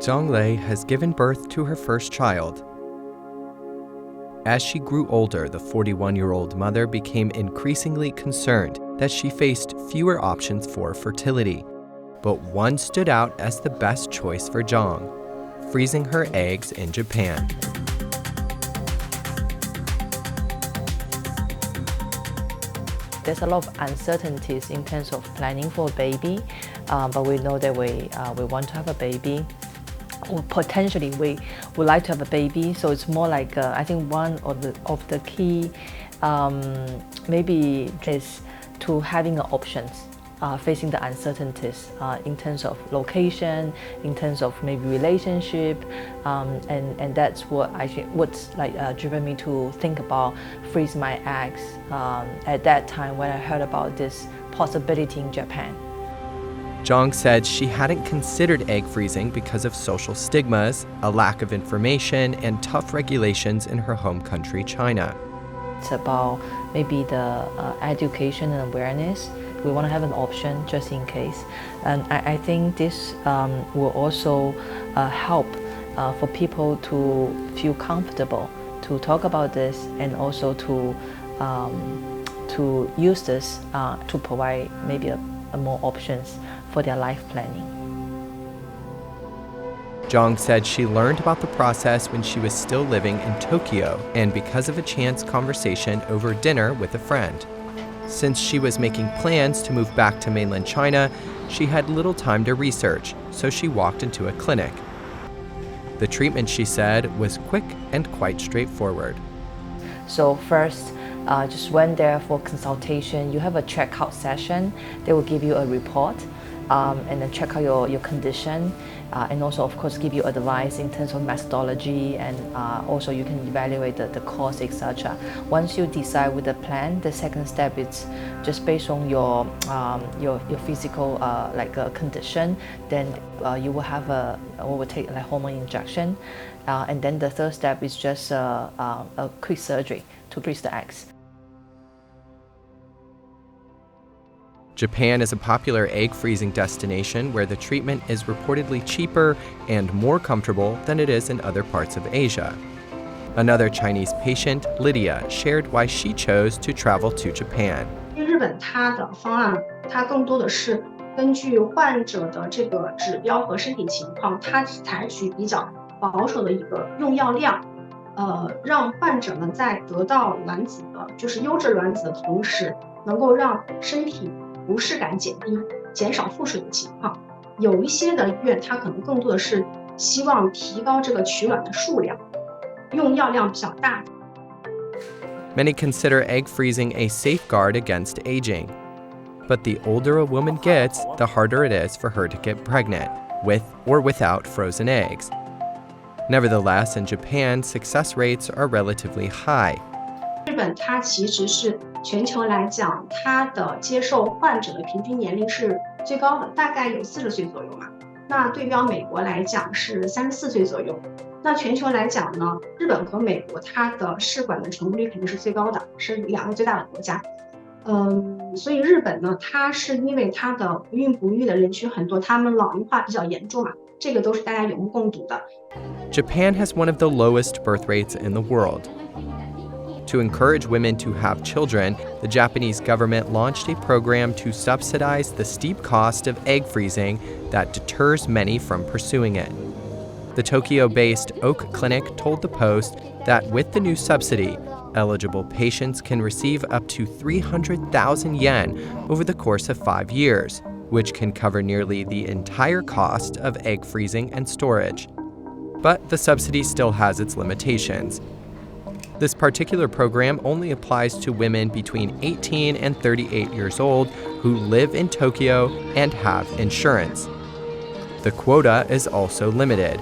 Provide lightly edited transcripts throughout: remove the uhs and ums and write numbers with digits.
Zhong Lei has given birth to her first child. As she grew older, the 41-year-old mother became increasingly concerned that she faced fewer options for fertility. But one stood out as the best choice for Zhong: freezing her eggs in Japan. There's a lot of uncertainties in terms of planning for a baby, but we know that we want to have a baby. Or potentially we would like to have a baby, so it's more like I think one of the key maybe is to having options facing the uncertainties in terms of location, in terms of maybe relationship, and that's what's driven me to think about freeze my eggs at that time when I heard about this possibility in Japan. Zhong said she hadn't considered egg freezing because of social stigmas, a lack of information, and tough regulations in her home country, China. It's about maybe the education and awareness. We want to have an option just in case. And I think this will also help for people to feel comfortable to talk about this, and also to use this to provide maybe more options for their life planning. Zhong said she learned about the process when she was still living in Tokyo, and because of a chance conversation over dinner with a friend. Since she was making plans to move back to mainland China, she had little time to research, so she walked into a clinic. The treatment, she said, was quick and quite straightforward. So first, just went there for consultation. You have a checkout session. They will give you a report and then check out your condition, and also of course give you advice in terms of methodology, and also you can evaluate the cost, etc. Once you decide with the plan, the second step is just based on your physical condition. Then you will have or will take hormone injection, and then the third step is just a quick surgery to freeze the eggs. Japan is a popular egg freezing destination where the treatment is reportedly cheaper and more comfortable than it is in other parts of Asia. Another Chinese patient, Lydia, shared why she chose to travel to Japan. 日本它的方案，它更多的是根据患者的这个指标和身体情况，它采取比较保守的一个用药量，让患者呢在得到卵子的，就是优质卵子的同时，能够让身体不适感减低，减少腹水的情况。有一些的医院，它可能更多的是希望提高这个取卵的数量，用药量比较大。Many consider egg freezing a safeguard against aging. But the older a woman gets, the harder it is for her to get pregnant, with or without frozen eggs. Nevertheless, in Japan, success rates are relatively high. 日本它其实是全球来讲，它的接受患者的平均年龄是最高的，大概有40岁左右嘛。那对标美国来讲是34岁左右。那全球来讲呢，日本和美国它的试管的成功率肯定是最高的，是2个最大的国家。所以日本呢，它是因为它的不孕不育的人群很多，他们老龄化比较严重嘛，这个都是大家有目共睹的。Japan has one of the lowest birth rates in the world. To encourage women to have children, the Japanese government launched a program to subsidize the steep cost of egg freezing that deters many from pursuing it. The Tokyo-based Oak Clinic told the Post that with the new subsidy, eligible patients can receive up to 300,000 yen over the course of 5 years, which can cover nearly the entire cost of egg freezing and storage. But the subsidy still has its limitations. This particular program only applies to women between 18 and 38 years old who live in Tokyo and have insurance. The quota is also limited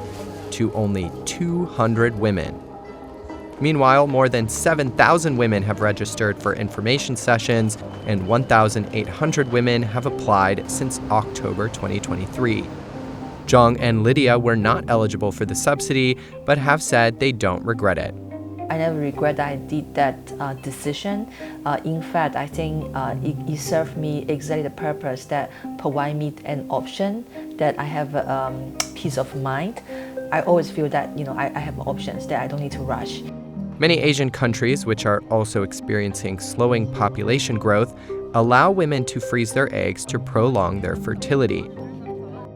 to only 200 women. Meanwhile, more than 7,000 women have registered for information sessions, and 1,800 women have applied since October 2023. Zhong and Lydia were not eligible for the subsidy, but have said they don't regret it. I never regret that I did that decision. In fact, I think it served me exactly the purpose that provide me an option, that I have peace of mind, I always feel that I have options, that I don't need to rush. Many Asian countries, which are also experiencing slowing population growth, allow women to freeze their eggs to prolong their fertility.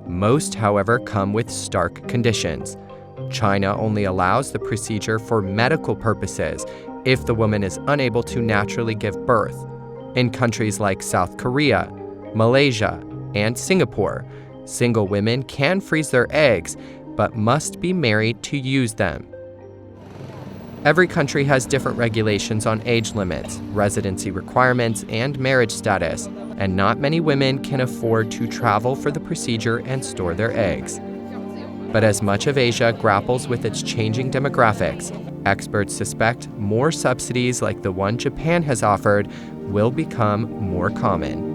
Most, however, come with stark conditions. China only allows the procedure for medical purposes if the woman is unable to naturally give birth. In countries like South Korea, Malaysia, and Singapore, single women can freeze their eggs, but must be married to use them. Every country has different regulations on age limits, residency requirements, and marriage status, and not many women can afford to travel for the procedure and store their eggs. But as much of Asia grapples with its changing demographics, experts suspect more subsidies like the one Japan has offered will become more common.